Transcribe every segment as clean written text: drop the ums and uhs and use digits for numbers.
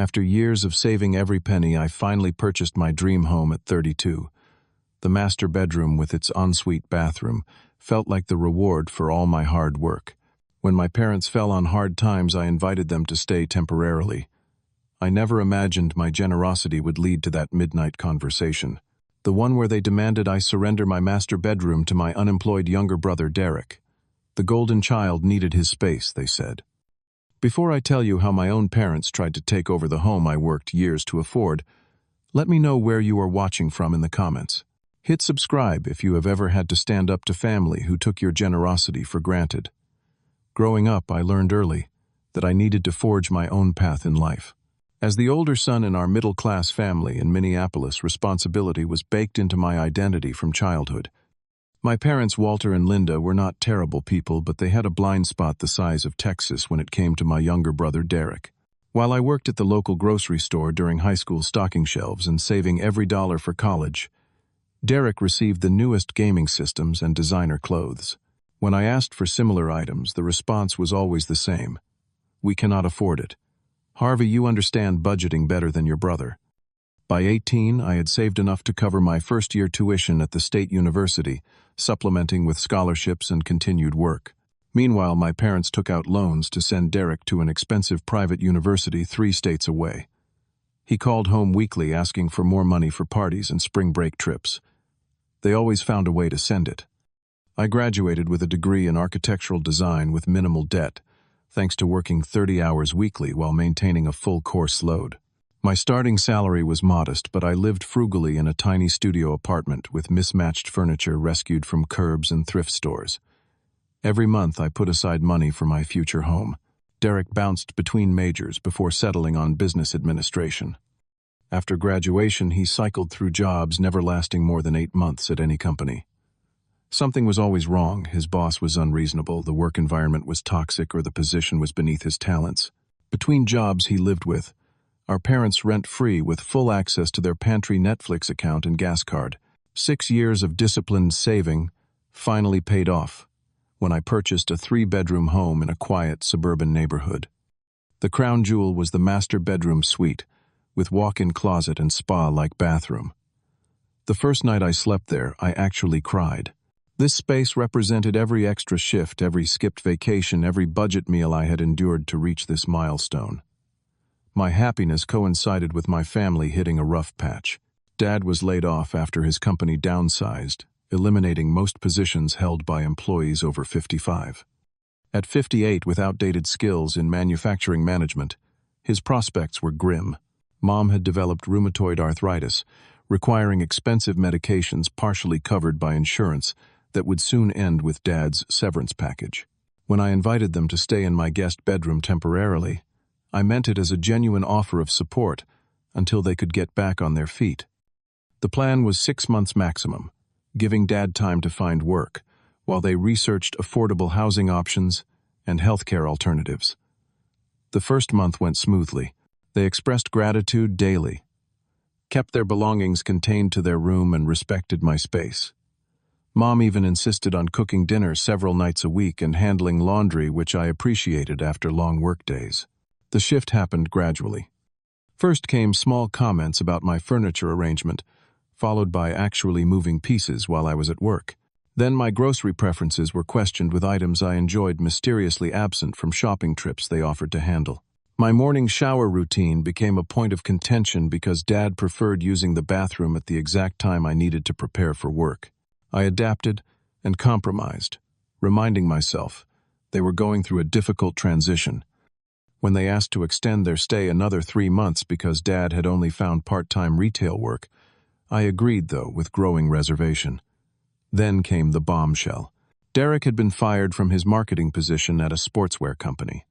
After years of saving every penny, I finally purchased my dream home at 32. The master bedroom with its ensuite bathroom felt like the reward for all my hard work. When my parents fell on hard times, I invited them to stay temporarily. I never imagined my generosity would lead to that midnight conversation. The one where they demanded I surrender my master bedroom to my unemployed younger brother, Derek. The golden child needed his space, they said. Before I tell you how my own parents tried to take over the home I worked years to afford, let me know where you are watching from in the comments. Hit subscribe if you have ever had to stand up to family who took your generosity for granted. Growing up, I learned early that I needed to forge my own path in life. As the older son in our middle-class family in Minneapolis, responsibility was baked into my identity from childhood. My parents, Walter and Linda, were not terrible people, but they had a blind spot the size of Texas when it came to my younger brother, Derek. While I worked at the local grocery store during high school stocking shelves and saving every dollar for college, Derek received the newest gaming systems and designer clothes. When I asked for similar items, the response was always the same. "We cannot afford it. Harvey, you understand budgeting better than your brother." By 18, I had saved enough to cover my first-year tuition at the state university, supplementing with scholarships and continued work. Meanwhile, my parents took out loans to send Derek to an expensive private university 3 states away. He called home weekly asking for more money for parties and spring break trips. They always found a way to send it. I graduated with a degree in architectural design with minimal debt, thanks to working 30 hours weekly while maintaining a full course load. My starting salary was modest, but I lived frugally in a tiny studio apartment with mismatched furniture rescued from curbs and thrift stores. Every month I put aside money for my future home. Derek bounced between majors before settling on business administration. After graduation, he cycled through jobs never lasting more than 8 months at any company. Something was always wrong. His boss was unreasonable, the work environment was toxic, or the position was beneath his talents. Between jobs he lived with, our parents rent-free with full access to their pantry Netflix account and gas card. 6 years of disciplined saving finally paid off when I purchased a 3-bedroom home in a quiet suburban neighborhood. The crown jewel was the master bedroom suite, with walk-in closet and spa-like bathroom. The first night I slept there, I actually cried. This space represented every extra shift, every skipped vacation, every budget meal I had endured to reach this milestone. My happiness coincided with my family hitting a rough patch. Dad was laid off after his company downsized, eliminating most positions held by employees over 55. At 58, with outdated skills in manufacturing management, his prospects were grim. Mom had developed rheumatoid arthritis, requiring expensive medications partially covered by insurance that would soon end with Dad's severance package. When I invited them to stay in my guest bedroom temporarily, I meant it as a genuine offer of support until they could get back on their feet. The plan was 6 months maximum, giving Dad time to find work, while they researched affordable housing options and healthcare alternatives. The first month went smoothly. They expressed gratitude daily, kept their belongings contained to their room, and respected my space. Mom even insisted on cooking dinner several nights a week and handling laundry, which I appreciated after long work days. The shift happened gradually. First came small comments about my furniture arrangement, followed by actually moving pieces while I was at work. Then my grocery preferences were questioned with items I enjoyed mysteriously absent from shopping trips they offered to handle. My morning shower routine became a point of contention because Dad preferred using the bathroom at the exact time I needed to prepare for work. I adapted and compromised, reminding myself they were going through a difficult transition. When they asked to extend their stay another 3 months because Dad had only found part-time retail work, I agreed, though, with growing reservation. Then came the bombshell. Derek had been fired from his marketing position at a sportswear company.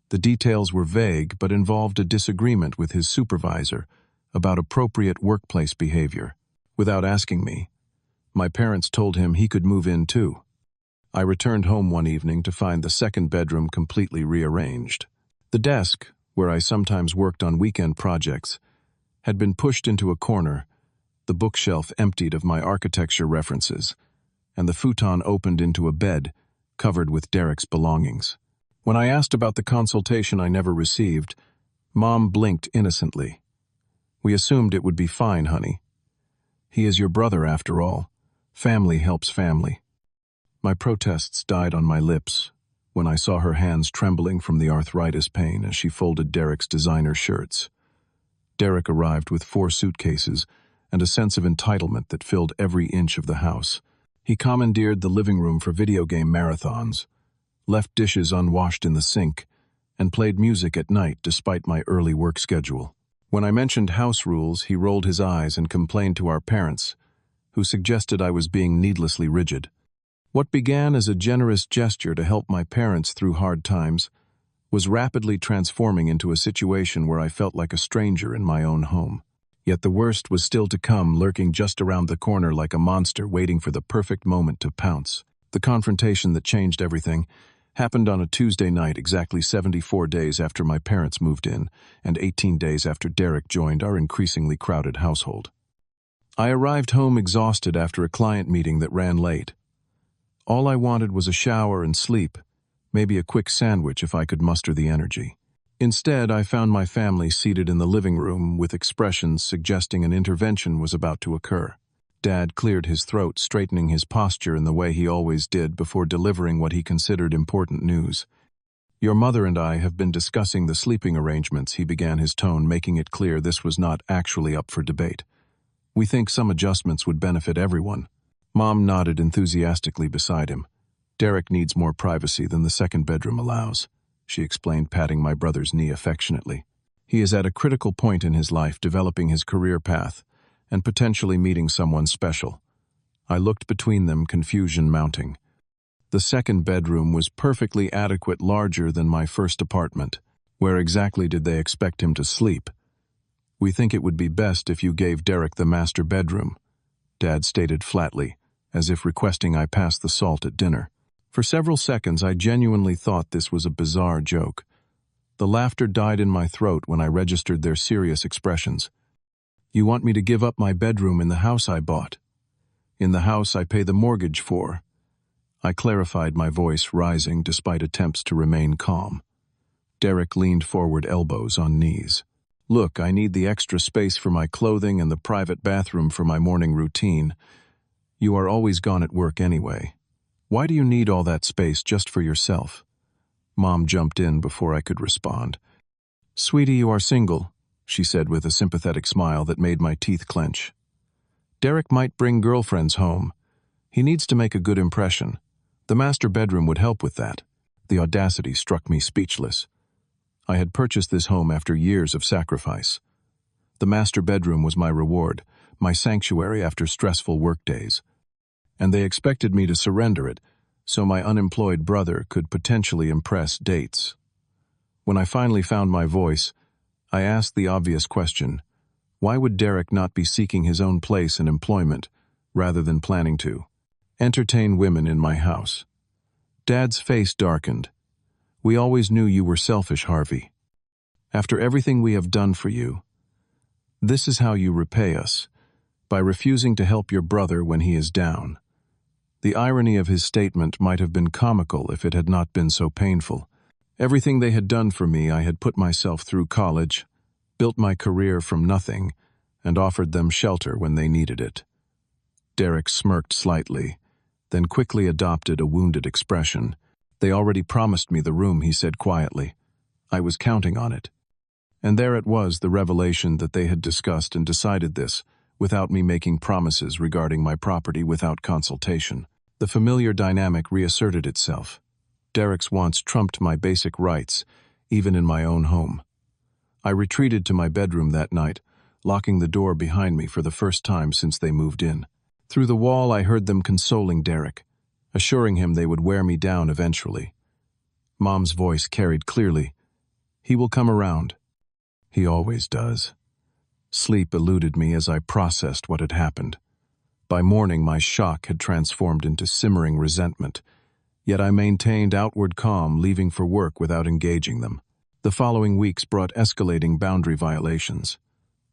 The details were vague but involved a disagreement with his supervisor about appropriate workplace behavior. Without asking me, my parents told him he could move in too. I returned home one evening to find the second bedroom completely rearranged. The desk, where I sometimes worked on weekend projects, had been pushed into a corner, the bookshelf emptied of my architecture references, and the futon opened into a bed covered with Derek's belongings. When I asked about the consultation I never received, Mom blinked innocently. "We assumed it would be fine, honey. He is your brother after all. Family helps family." My protests died on my lips when I saw her hands trembling from the arthritis pain as she folded Derek's designer shirts. Derek arrived with 4 suitcases and a sense of entitlement that filled every inch of the house. He commandeered the living room for video game marathons, left dishes unwashed in the sink, and played music at night despite my early work schedule. When I mentioned house rules, he rolled his eyes and complained to our parents, who suggested I was being needlessly rigid. What began as a generous gesture to help my parents through hard times was rapidly transforming into a situation where I felt like a stranger in my own home. Yet the worst was still to come, lurking just around the corner like a monster waiting for the perfect moment to pounce. The confrontation that changed everything happened on a Tuesday night exactly 74 days after my parents moved in and 18 days after Derek joined our increasingly crowded household. I arrived home exhausted after a client meeting that ran late. All I wanted was a shower and sleep, maybe a quick sandwich if I could muster the energy. Instead, I found my family seated in the living room with expressions suggesting an intervention was about to occur. Dad cleared his throat, straightening his posture in the way he always did before delivering what he considered important news. "Your mother and I have been discussing the sleeping arrangements," he began, his tone making it clear this was not actually up for debate. "We think some adjustments would benefit everyone." Mom nodded enthusiastically beside him. "Derek needs more privacy than the second bedroom allows," she explained, patting my brother's knee affectionately. "He is at a critical point in his life, developing his career path and potentially meeting someone special." I looked between them, confusion mounting. The second bedroom was perfectly adequate, larger than my first apartment. Where exactly did they expect him to sleep? "We think it would be best if you gave Derek the master bedroom," Dad stated flatly, as if requesting I pass the salt at dinner. For several seconds, I genuinely thought this was a bizarre joke. The laughter died in my throat when I registered their serious expressions. "You want me to give up my bedroom in the house I bought? In the house I pay the mortgage for?" I clarified, my voice rising despite attempts to remain calm. Derek leaned forward, elbows on knees. "Look, I need the extra space for my clothing and the private bathroom for my morning routine. You are always gone at work anyway. Why do you need all that space just for yourself?" Mom jumped in before I could respond. "Sweetie, you are single," she said with a sympathetic smile that made my teeth clench. "Derek might bring girlfriends home. He needs to make a good impression. The master bedroom would help with that." The audacity struck me speechless. I had purchased this home after years of sacrifice. The master bedroom was my reward, my sanctuary after stressful workdays. And they expected me to surrender it, so my unemployed brother could potentially impress dates. When I finally found my voice, I asked the obvious question: why would Derek not be seeking his own place in employment, rather than planning to entertain women in my house? Dad's face darkened. "We always knew you were selfish, Harvey. After everything we have done for you, this is how you repay us, by refusing to help your brother when he is down." The irony of his statement might have been comical if it had not been so painful. Everything they had done for me, I had put myself through college, built my career from nothing, and offered them shelter when they needed it. Derek smirked slightly, then quickly adopted a wounded expression. "They already promised me the room," he said quietly. "I was counting on it." And there it was, the revelation that they had discussed and decided this, without me making promises regarding my property without consultation. The familiar dynamic reasserted itself. Derek's wants trumped my basic rights, even in my own home. I retreated to my bedroom that night, locking the door behind me for the first time since they moved in. Through the wall, I heard them consoling Derek, assuring him they would wear me down eventually. Mom's voice carried clearly, "He will come around." He always does. Sleep eluded me as I processed what had happened. By morning, my shock had transformed into simmering resentment, yet I maintained outward calm, leaving for work without engaging them. The following weeks brought escalating boundary violations.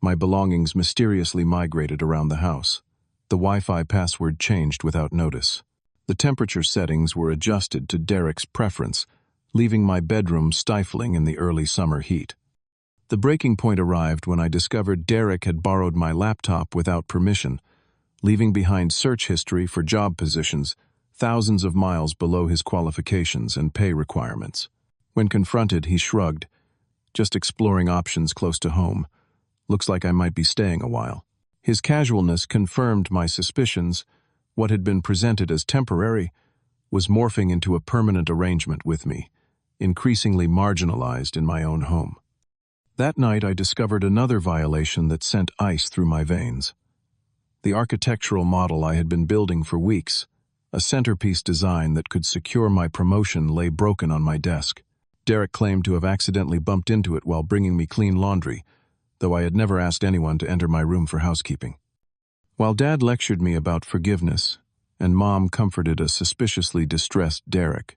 My belongings mysteriously migrated around the house. The Wi-Fi password changed without notice. The temperature settings were adjusted to Derek's preference, leaving my bedroom stifling in the early summer heat. The breaking point arrived when I discovered Derek had borrowed my laptop without permission, leaving behind search history for job positions thousands of miles below his qualifications and pay requirements. When confronted, he shrugged, "Just exploring options close to home. Looks like I might be staying a while." His casualness confirmed my suspicions. What had been presented as temporary was morphing into a permanent arrangement with me, increasingly marginalized in my own home. That night I discovered another violation that sent ice through my veins. The architectural model I had been building for weeks, a centerpiece design that could secure my promotion, lay broken on my desk. Derek claimed to have accidentally bumped into it while bringing me clean laundry, though I had never asked anyone to enter my room for housekeeping. While Dad lectured me about forgiveness, and Mom comforted a suspiciously distressed Derek,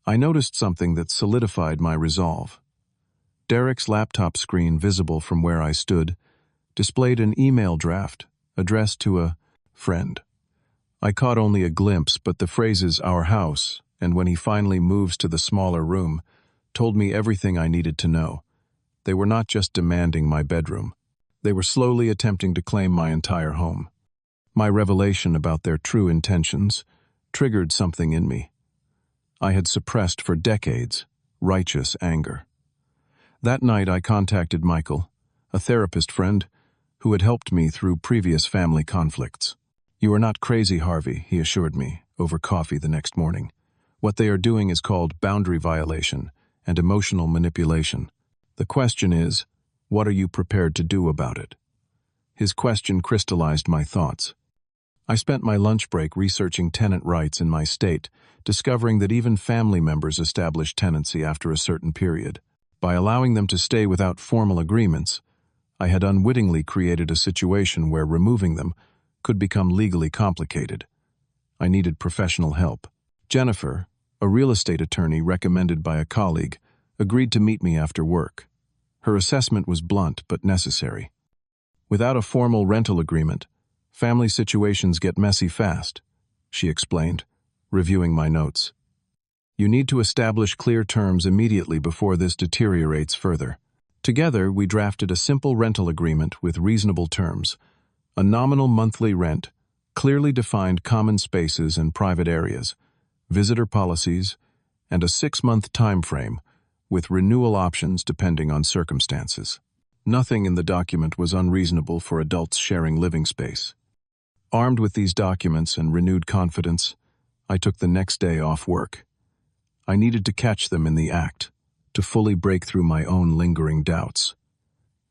I noticed something that solidified my resolve. Derek's laptop screen, visible from where I stood, displayed an email draft addressed to a friend. I caught only a glimpse, but the phrases "our house" and "when he finally moves to the smaller room" told me everything I needed to know. They were not just demanding my bedroom. They were slowly attempting to claim my entire home. My revelation about their true intentions triggered something in me I had suppressed for decades: righteous anger. That night I contacted Michael, a therapist friend who had helped me through previous family conflicts. "You are not crazy, Harvey," he assured me over coffee the next morning. "What they are doing is called boundary violation and emotional manipulation. The question is, what are you prepared to do about it?" His question crystallized my thoughts. I spent my lunch break researching tenant rights in my state, discovering that even family members establish tenancy after a certain period. By allowing them to stay without formal agreements, I had unwittingly created a situation where removing them could become legally complicated. I needed professional help. Jennifer, a real estate attorney recommended by a colleague, agreed to meet me after work. Her assessment was blunt but necessary. "Without a formal rental agreement, family situations get messy fast," she explained, reviewing my notes. "You need to establish clear terms immediately before this deteriorates further." Together, we drafted a simple rental agreement with reasonable terms: a nominal monthly rent, clearly defined common spaces and private areas, visitor policies, and a 6-month time frame, with renewal options depending on circumstances. Nothing in the document was unreasonable for adults sharing living space. Armed with these documents and renewed confidence, I took the next day off work. I needed to catch them in the act, to fully break through my own lingering doubts.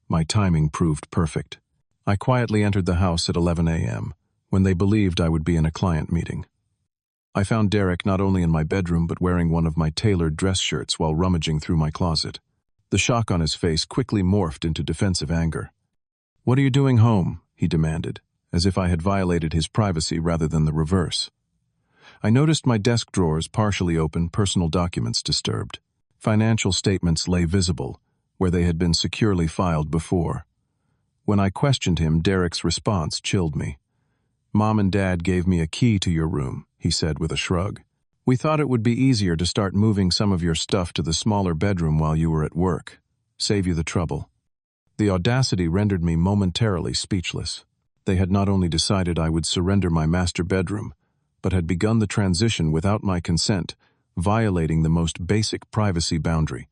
My timing proved perfect. I quietly entered the house at 11 a.m., when they believed I would be in a client meeting. I found Derek not only in my bedroom but wearing one of my tailored dress shirts while rummaging through my closet. The shock on his face quickly morphed into defensive anger. "What are you doing home?" he demanded, as if I had violated his privacy rather than the reverse. I noticed my desk drawers partially open, personal documents disturbed. Financial statements lay visible, where they had been securely filed before. When I questioned him, Derek's response chilled me. "Mom and Dad gave me a key to your room," he said with a shrug. "We thought it would be easier to start moving some of your stuff to the smaller bedroom while you were at work. Save you the trouble." The audacity rendered me momentarily speechless. They had not only decided I would surrender my master bedroom, but had begun the transition without my consent, violating the most basic privacy boundary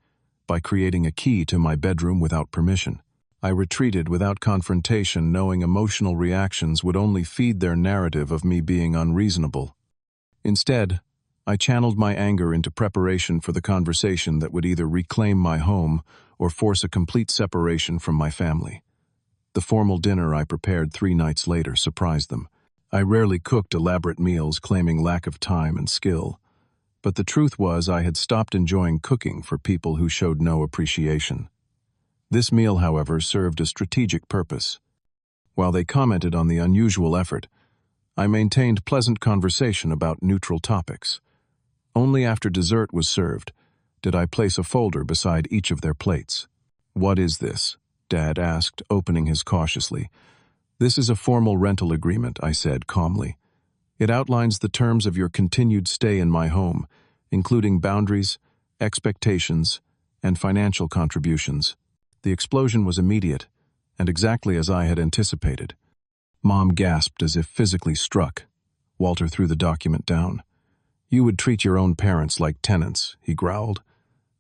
by creating a key to my bedroom without permission. I retreated without confrontation, knowing emotional reactions would only feed their narrative of me being unreasonable. Instead, I channeled my anger into preparation for the conversation that would either reclaim my home or force a complete separation from my family. The formal dinner I prepared 3 nights later surprised them. I rarely cooked elaborate meals, claiming lack of time and skill. But the truth was I had stopped enjoying cooking for people who showed no appreciation. This meal, however, served a strategic purpose. While they commented on the unusual effort, I maintained pleasant conversation about neutral topics. Only after dessert was served did I place a folder beside each of their plates. "What is this?" Dad asked, opening his cautiously. "This is a formal rental agreement," I said calmly. "It outlines the terms of your continued stay in my home, including boundaries, expectations, and financial contributions." The explosion was immediate, and exactly as I had anticipated. Mom gasped as if physically struck. Walter threw the document down. "You would treat your own parents like tenants," he growled.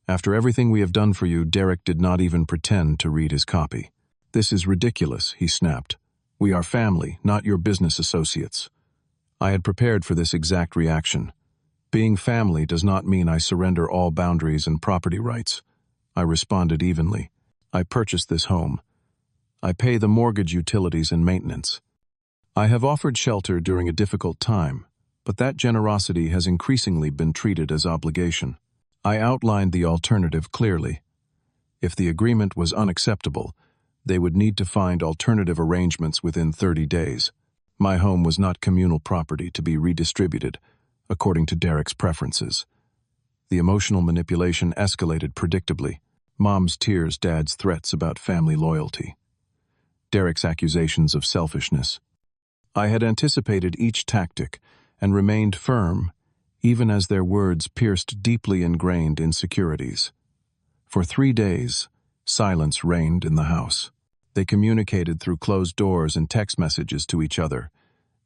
"After everything we have done for you, Derek did not even pretend to read his copy." "This is ridiculous," he snapped. "We are family, not your business associates." I had prepared for this exact reaction. Being family does not mean I surrender all boundaries and property rights. I responded evenly. I purchased this home. I pay the mortgage, utilities, and maintenance. I have offered shelter during a difficult time, but that generosity has increasingly been treated as obligation. I outlined the alternative clearly. If the agreement was unacceptable, they would need to find alternative arrangements within 30 days. My home was not communal property to be redistributed, according to Derek's preferences. The emotional manipulation escalated predictably. Mom's tears, Dad's threats about family loyalty. Derek's accusations of selfishness. I had anticipated each tactic and remained firm, even as their words pierced deeply ingrained insecurities. For 3 days, silence reigned in the house. They communicated through closed doors and text messages to each other,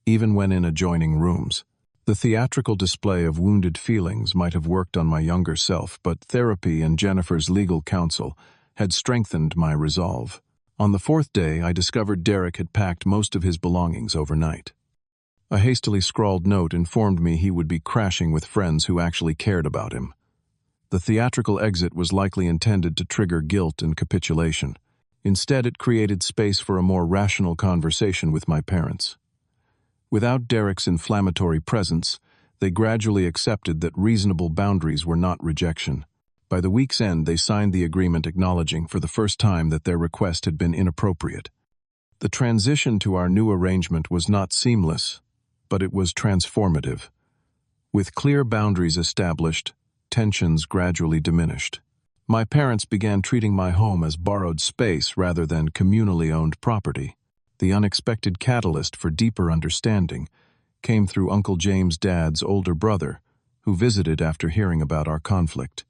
even when in adjoining rooms. The theatrical display of wounded feelings might have worked on my younger self, but therapy and Jennifer's legal counsel had strengthened my resolve. On the 4th day, I discovered Derek had packed most of his belongings overnight. A hastily scrawled note informed me he would be crashing with friends who actually cared about him. The theatrical exit was likely intended to trigger guilt and capitulation. Instead, it created space for a more rational conversation with my parents. Without Derek's inflammatory presence, they gradually accepted that reasonable boundaries were not rejection. By the week's end, they signed the agreement acknowledging for the first time that their request had been inappropriate. The transition to our new arrangement was not seamless, but it was transformative. With clear boundaries established, tensions gradually diminished. My parents began treating my home as borrowed space rather than communally owned property. The unexpected catalyst for deeper understanding came through Uncle James' dad's older brother, who visited after hearing about our conflict.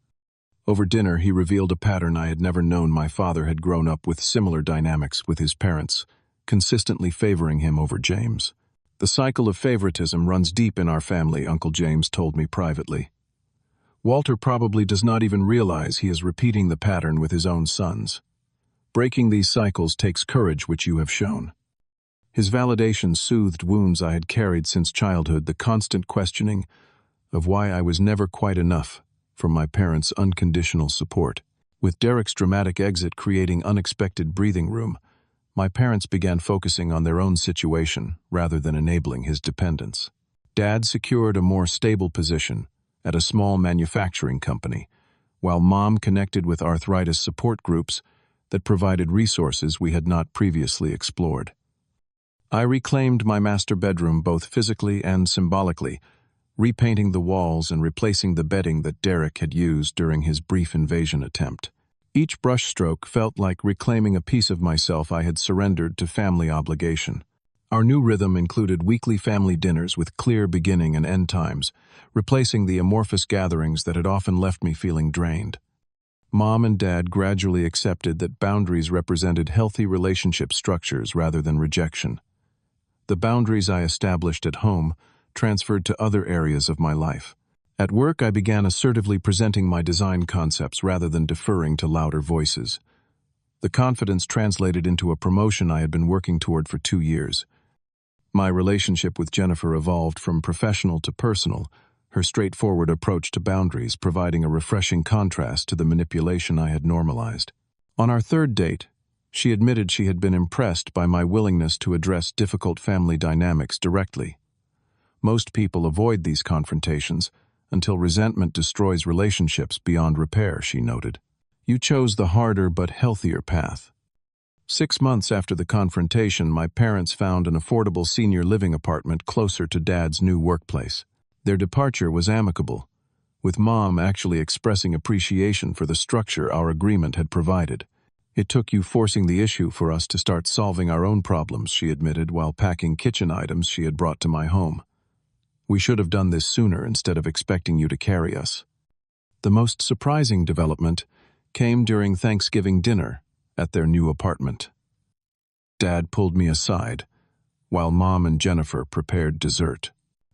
Over dinner, he revealed a pattern I had never known. My father had grown up with similar dynamics with his parents, consistently favoring him over James. "The cycle of favoritism runs deep in our family," Uncle James told me privately. "Walter probably does not even realize he is repeating the pattern with his own sons. Breaking these cycles takes courage, which you have shown." His validation soothed wounds I had carried since childhood, the constant questioning of why I was never quite enough from my parents' unconditional support. With Derek's dramatic exit creating unexpected breathing room, my parents began focusing on their own situation rather than enabling his dependence. Dad secured a more stable position at a small manufacturing company, while Mom connected with arthritis support groups that provided resources we had not previously explored. I reclaimed my master bedroom both physically and symbolically, repainting the walls and replacing the bedding that Derek had used during his brief invasion attempt. Each brushstroke felt like reclaiming a piece of myself I had surrendered to family obligation. Our new rhythm included weekly family dinners with clear beginning and end times, replacing the amorphous gatherings that had often left me feeling drained. Mom and Dad gradually accepted that boundaries represented healthy relationship structures rather than rejection. The boundaries I established at home transferred to other areas of my life. At work, I began assertively presenting my design concepts rather than deferring to louder voices. The confidence translated into a promotion I had been working toward for 2 years. My relationship with Jennifer evolved from professional to personal, her straightforward approach to boundaries providing a refreshing contrast to the manipulation I had normalized. On our 3rd date, she admitted she had been impressed by my willingness to address difficult family dynamics directly. Most people avoid these confrontations until resentment destroys relationships beyond repair, she noted. You chose the harder but healthier path. 6 months after the confrontation, my parents found an affordable senior living apartment closer to Dad's new workplace. Their departure was amicable, with Mom actually expressing appreciation for the structure our agreement had provided. It took you forcing the issue for us to start solving our own problems, she admitted while packing kitchen items she had brought to my home. We should have done this sooner instead of expecting you to carry us. The most surprising development came during Thanksgiving dinner, at their new apartment. Dad pulled me aside, while Mom and Jennifer prepared dessert.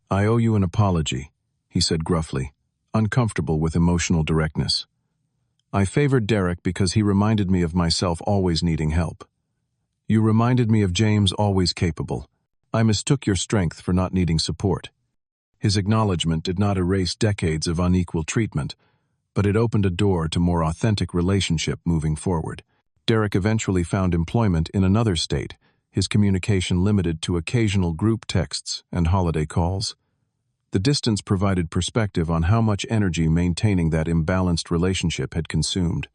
"I owe you an apology," he said gruffly, uncomfortable with emotional directness. "I favored Derek because he reminded me of myself always needing help. You reminded me of James always capable. I mistook your strength for not needing support." His acknowledgement did not erase decades of unequal treatment, but it opened a door to more authentic relationship moving forward. Derek eventually found employment in another state, his communication limited to occasional group texts and holiday calls. The distance provided perspective on how much energy maintaining that imbalanced relationship had consumed.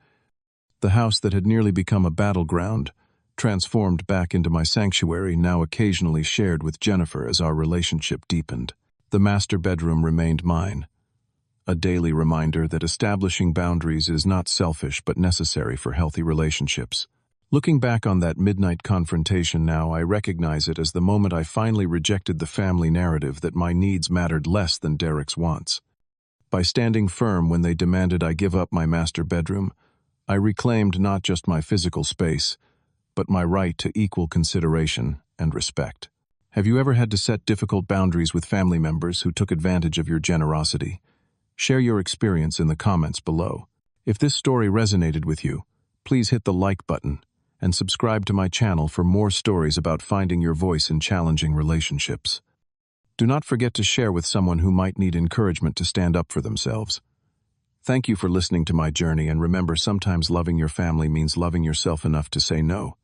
The house that had nearly become a battleground, transformed back into my sanctuary, now occasionally shared with Jennifer as our relationship deepened. The master bedroom remained mine, a daily reminder that establishing boundaries is not selfish but necessary for healthy relationships. Looking back on that midnight confrontation now, I recognize it as the moment I finally rejected the family narrative that my needs mattered less than Derek's wants. By standing firm when they demanded I give up my master bedroom, I reclaimed not just my physical space, but my right to equal consideration and respect. Have you ever had to set difficult boundaries with family members who took advantage of your generosity? Share your experience in the comments below. If this story resonated with you, please hit the like button and subscribe to my channel for more stories about finding your voice in challenging relationships. Do not forget to share with someone who might need encouragement to stand up for themselves. Thank you for listening to my journey, and remember, sometimes loving your family means loving yourself enough to say no.